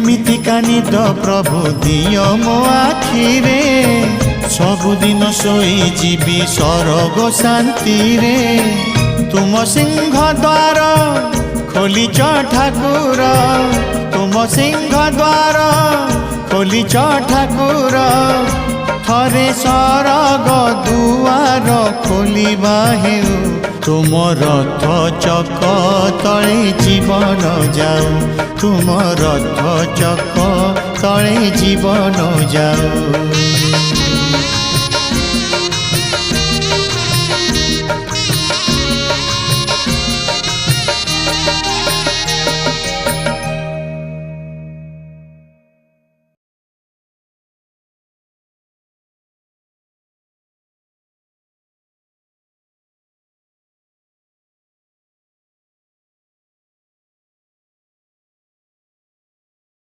एमितिका निद प्रभु दिय मो आखिरे सबुदिन सोई जीवी सरग शांति रे तुम सिंह द्वार खोलिच ठाकुर तुम सिंह द्वार खोलिच ठाकुर थरे सरग दुआर खोलिबा हेउ तुम रथ चक तले जीवन जाऊ तुम रथ चक तले जीवन जाऊ।